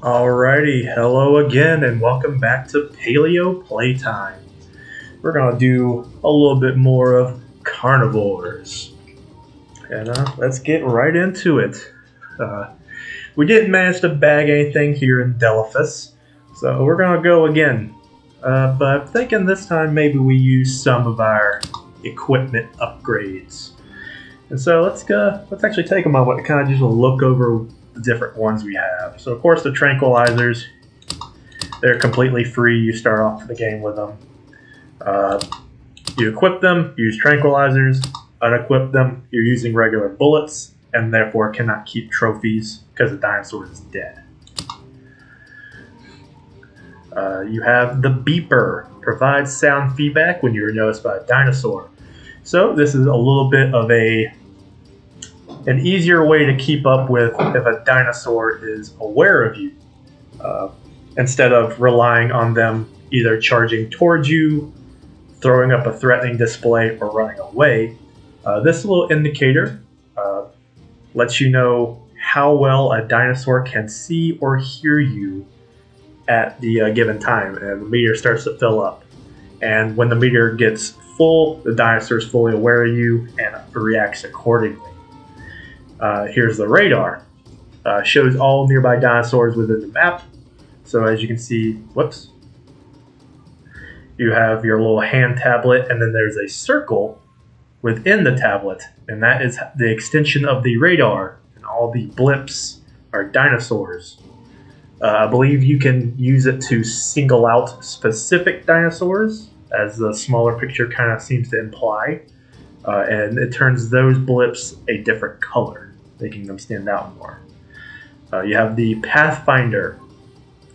Alrighty, hello again and welcome back to Paleo Playtime. We're gonna do a little bit more of Carnivores. And let's get right into it. Uh, we didn't manage to bag anything here in Delphus, so we're gonna go again. But I'm thinking this time maybe we use some of our equipment upgrades. And so let's actually take a moment to kind of just look over the different ones we have. So of course the tranquilizers, they're completely free. You start off the game with them. You equip them, use tranquilizers. Unequip them, you're using regular bullets, and therefore cannot keep trophies because the dinosaur is dead. You have the beeper, provides sound feedback when you're noticed by a dinosaur. So this is a little bit of an easier way to keep up with if a dinosaur is aware of you, instead of relying on them either charging towards you, throwing up a threatening display, or running away. This little indicator lets you know how well a dinosaur can see or hear you at the given time, and the meter starts to fill up. And when the meter gets full, the dinosaur is fully aware of you and reacts accordingly. Here's the radar. Shows all nearby dinosaurs within the map. So as you can see, whoops, you have your little hand tablet, and then there's a circle within the tablet, and that is the extension of the radar, and all the blips are dinosaurs. I believe you can use it to single out specific dinosaurs, as the smaller picture kind of seems to imply, and it turns those blips a different color, making them stand out more. You have the Pathfinder,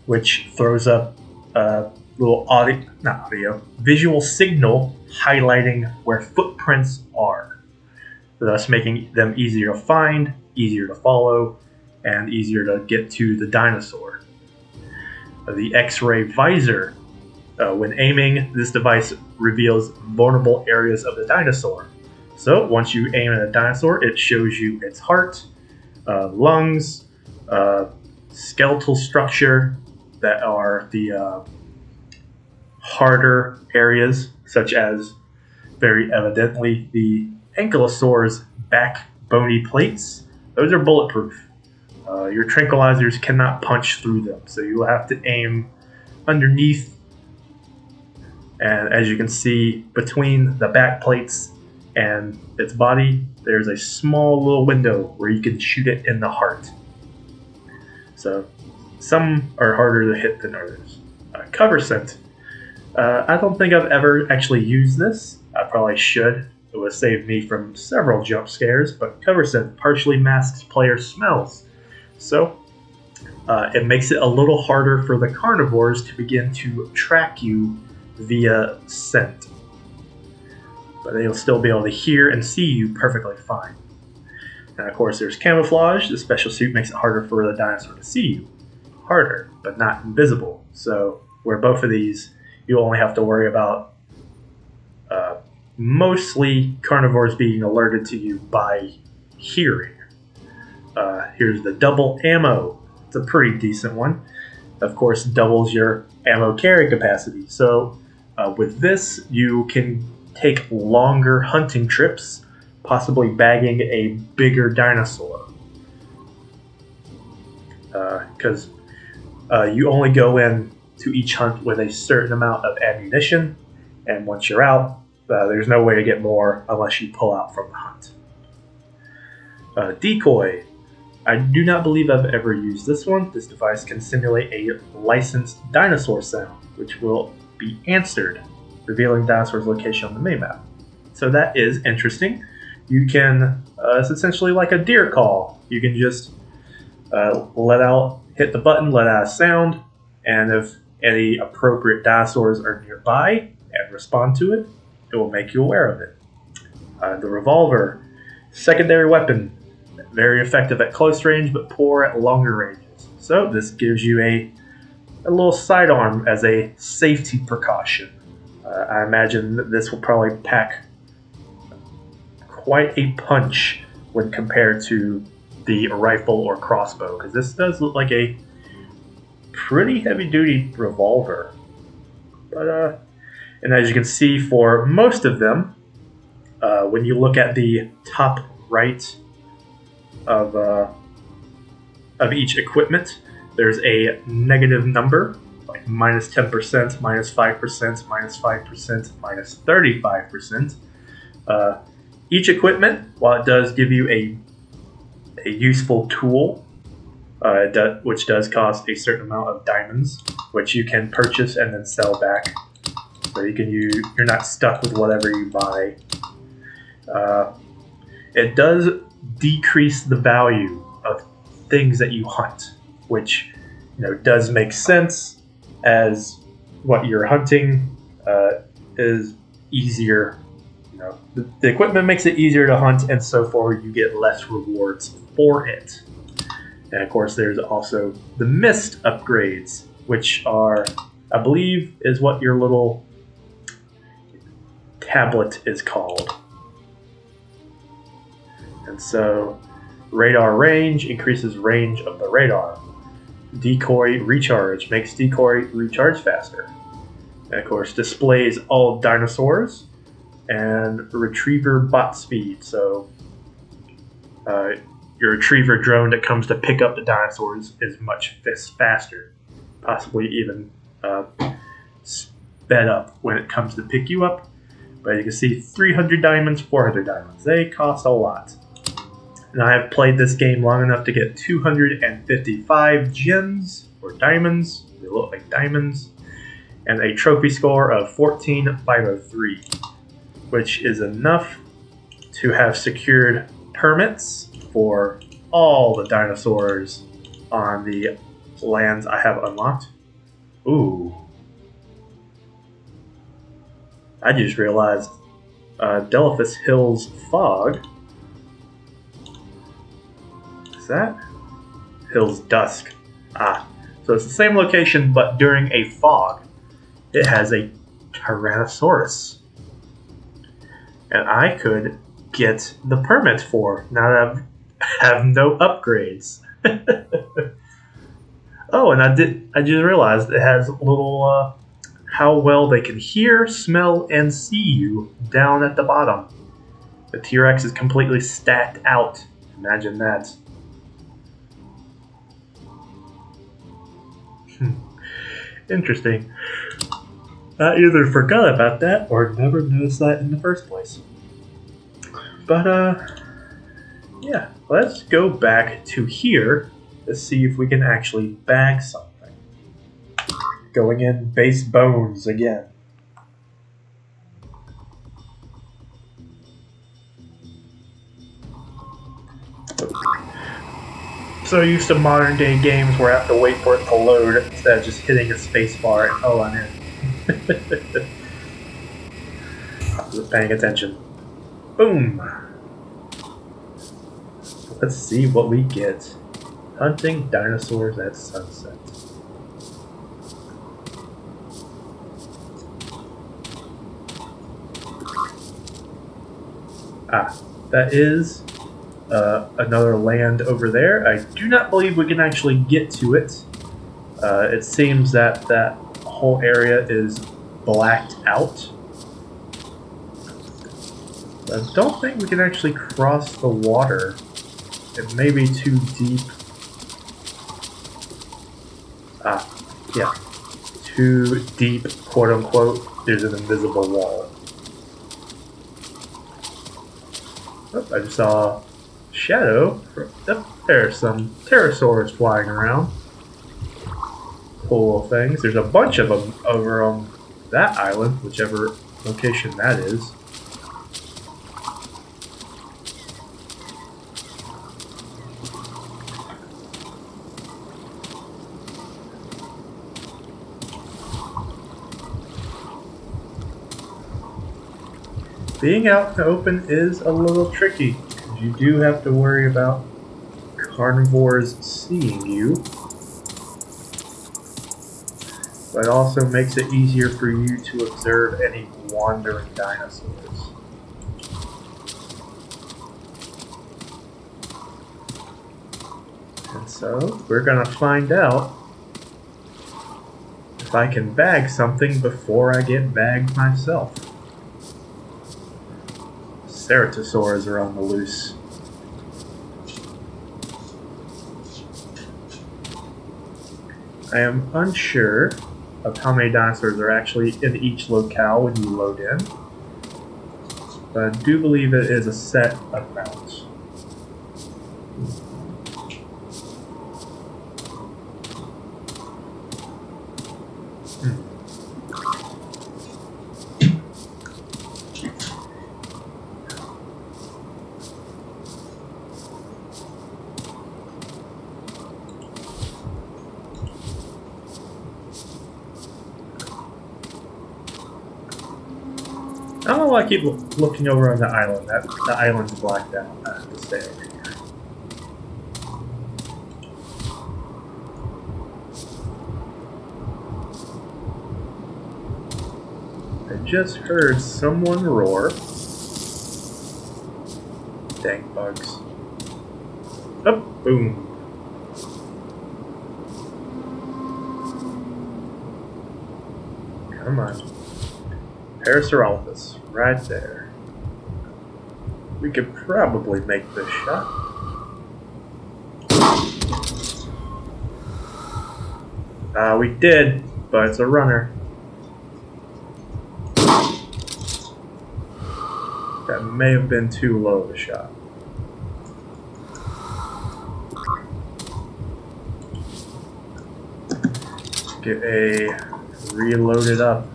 which throws up a little visual signal highlighting where footprints are, thus making them easier to find, easier to follow, and easier to get to the dinosaur. The X-ray visor. When aiming, this device reveals vulnerable areas of the dinosaur. So once you aim at a dinosaur, it shows you its heart, lungs, skeletal structure that are the harder areas, such as very evidently the ankylosaur's back bony plates. Those are bulletproof. Your tranquilizers cannot punch through them, so you will have to aim underneath. And as you can see, between the back plates and its body, there's a small little window where you can shoot it in the heart. So some are harder to hit than others. Cover scent. I don't think I've ever actually used this. I probably should. It would save me from several jump scares, but cover scent partially masks player smells. So it makes it a little harder for the carnivores to begin to track you via scent. But they'll still be able to hear and see you perfectly fine. And of course there's camouflage. The special suit makes it harder for the dinosaur to see you. Harder, but not invisible. So where both of these, you only have to worry about mostly carnivores being alerted to you by hearing. Here's the double ammo. It's a pretty decent one. Of course, doubles your ammo carry capacity. So with this, you can take longer hunting trips, possibly bagging a bigger dinosaur. Because you only go in to each hunt with a certain amount of ammunition, and once you're out, there's no way to get more unless you pull out from the hunt. Decoy. I do not believe I've ever used this one. This device can simulate a licensed dinosaur sound, which will be answered, revealing dinosaur's location on the minimap. So that is interesting. You can, it's essentially like a deer call. You can just hit the button, let out a sound, and if any appropriate dinosaurs are nearby and respond to it, it will make you aware of it. The revolver, secondary weapon, very effective at close range but poor at longer ranges. So this gives you a little sidearm as a safety precaution. I imagine that this will probably pack quite a punch when compared to the rifle or crossbow, because this does look like a pretty heavy-duty revolver. But and as you can see, for most of them, when you look at the top right of each equipment, there's a negative number, like minus 10%, minus 5%, minus 5%, minus 35%. Each equipment, while it does give you a useful tool, which does cost a certain amount of diamonds, which you can purchase and then sell back. So you're not stuck with whatever you buy. It does decrease the value of things that you hunt, which does make sense, as what you're hunting is easier. The equipment makes it easier to hunt, and so forth. You get less rewards for it. And of course, there's also the mist upgrades, which are, I believe, is what your little tablet is called. And so, radar range increases range of the radar. Decoy recharge makes decoy recharge faster. And of course, displays all dinosaurs and retriever bot speed. So, your retriever drone that comes to pick up the dinosaurs is much faster, possibly even sped up when it comes to pick you up. But you can see 300 diamonds, 400 diamonds. They cost a lot. And I have played this game long enough to get 255 gems, or diamonds, they look like diamonds, and a trophy score of 14,503, which is enough to have secured permits for all the dinosaurs on the lands I have unlocked. Ooh. I just realized Delphus Hills Fog. Is that? Hills Dusk. Ah. So it's the same location, but during a fog, it has a Tyrannosaurus. And I could get the permit for, now that I have no upgrades. Oh, and I just realized it has a little how well they can hear, smell, and see you down at the bottom. The T-Rex is completely stacked out. Imagine that. Interesting. I either forgot about that or never noticed that in the first place. But, yeah, let's go back to here to see if we can actually bag something. Going in base bones again. So used to modern day games where I have to wait for it to load instead of just hitting a space bar and oh, I'm in. I was paying attention. Boom! Let's see what we get. Hunting dinosaurs at sunset. Ah, that is another land over there. I do not believe we can actually get to it. It seems that that whole area is blacked out. I don't think we can actually cross the water. It may be too deep. Ah, yeah. Too deep, quote unquote. There's an invisible wall. Oh, I just saw a shadow. There's some pterosaurs flying around. Cool little things. There's a bunch of them over on that island, whichever location that is. Being out in the open is a little tricky, because you do have to worry about carnivores seeing you. But it also makes it easier for you to observe any wandering dinosaurs. And so, we're going to find out if I can bag something before I get bagged myself. Ceratosaurs are on the loose. I am unsure of how many dinosaurs are actually in each locale when you load in, but I do believe it is a set amount. I don't know why I keep looking over on the island. The island's blacked out. I have to stay over here. I just heard someone roar. Dang bugs. Oh, boom. Come on. Parasaurolophus, right there. We could probably make this shot. We did, but it's a runner. That may have been too low of a shot. Get a reloaded up.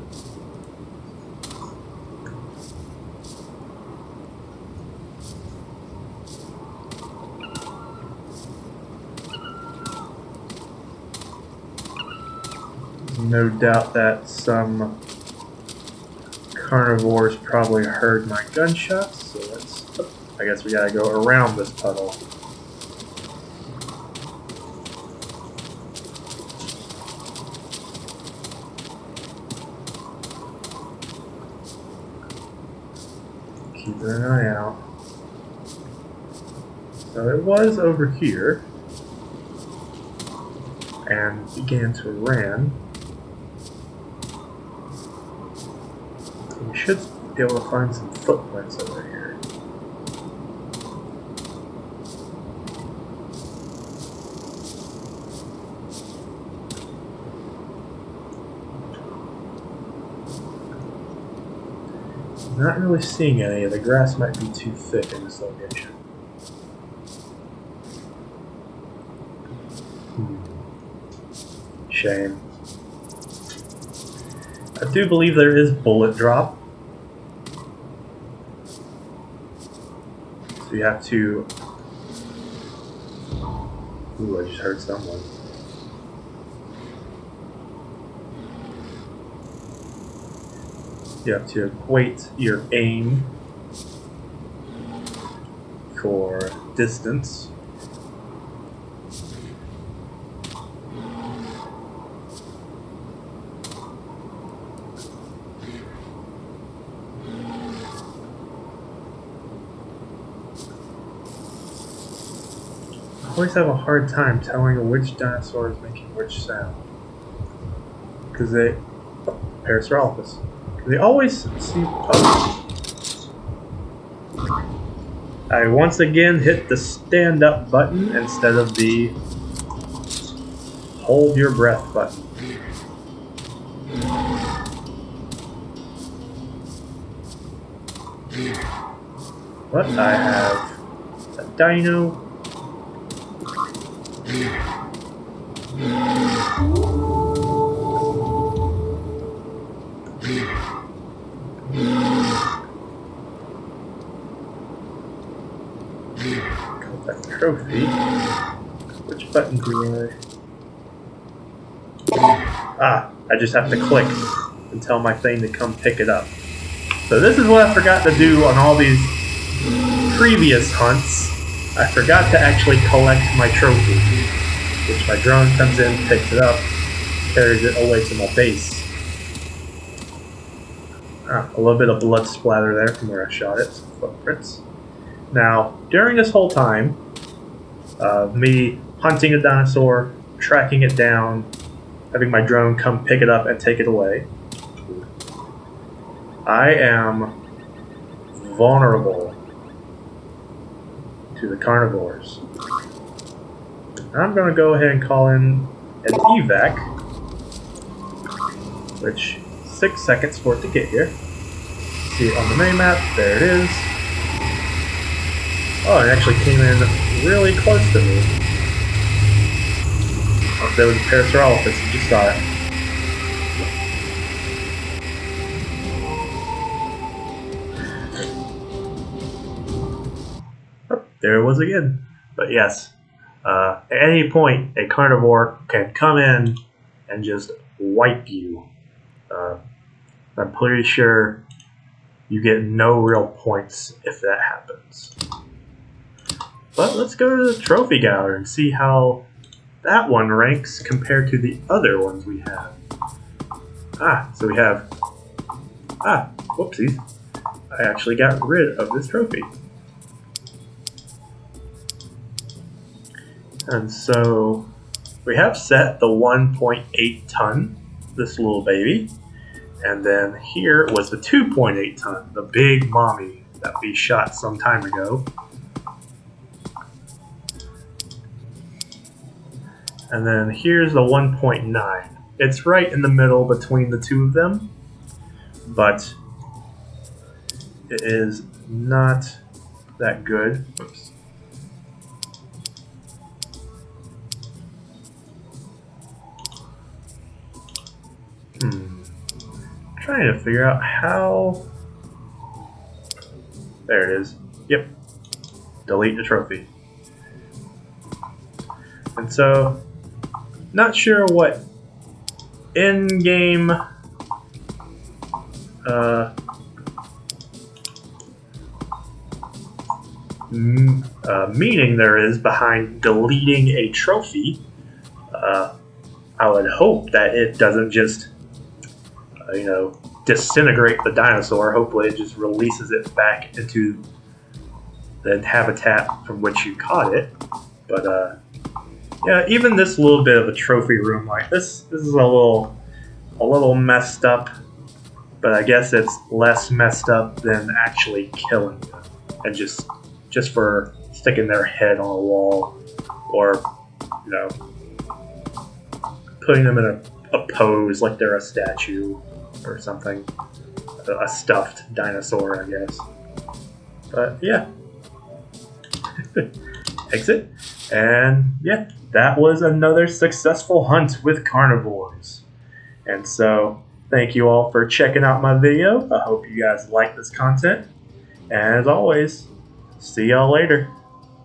No doubt that some carnivores probably heard my gunshots, so let's. I guess we gotta go around this puddle. Keeping an eye out. So it was over here and began to ran. We should be able to find some footprints over here. Not really seeing any. The grass might be too thick in this location. Shame. I do believe there is bullet drop. So you have to... Ooh, I just heard someone. You have to equate your aim for distance. I always have a hard time telling which dinosaur is making which sound. Because they... Oh, Parasaurolophus. They always seem... Oh. I once again hit the stand up button instead of the hold your breath button. But I have a dino. Got that trophy. Which button do I... I just have to click and tell my thing to come pick it up. So this is what I forgot to do on all these previous hunts. I forgot to actually collect my trophy, which my drone comes in, picks it up, carries it away to my base. A little bit of blood splatter there from where I shot it, some footprints. Now, during this whole time, me hunting a dinosaur, tracking it down, having my drone come pick it up and take it away. I am vulnerable to the carnivores. I'm going to go ahead and call in an evac, which 6 seconds for it to get here. See it on the minimap. There it is. Oh, it actually came in really close to me. Oh, there was a Parasaurolophus. You just saw it. Oh, there it was again. But yes, at any point, a carnivore can come in and just wipe you. I'm pretty sure you get no real points if that happens. But let's go to the trophy gallery and see how that one ranks compared to the other ones we have. So we have... whoopsies. I actually got rid of this trophy. And so we have set the 1.8 ton, this little baby. And then here was the 2.8 ton, the big mommy that we shot some time ago. And then here's the 1.9. It's right in the middle between the two of them, but it is not that good. Oops. Trying to figure out how... There it is. Yep. Delete the trophy. And so, not sure what in-game meaning there is behind deleting a trophy. I would hope that it doesn't just disintegrate the dinosaur. Hopefully it just releases it back into the habitat from which you caught it. But yeah, even this little bit of a trophy room like this is a little messed up, but I guess it's less messed up than actually killing them and just for sticking their head on a wall, or putting them in a pose like they're a statue or something, a stuffed dinosaur, I guess. But yeah. Exit. And yeah, that was another successful hunt with carnivores. And so thank you all for checking out my video. I hope you guys like this content, and as always, see y'all later.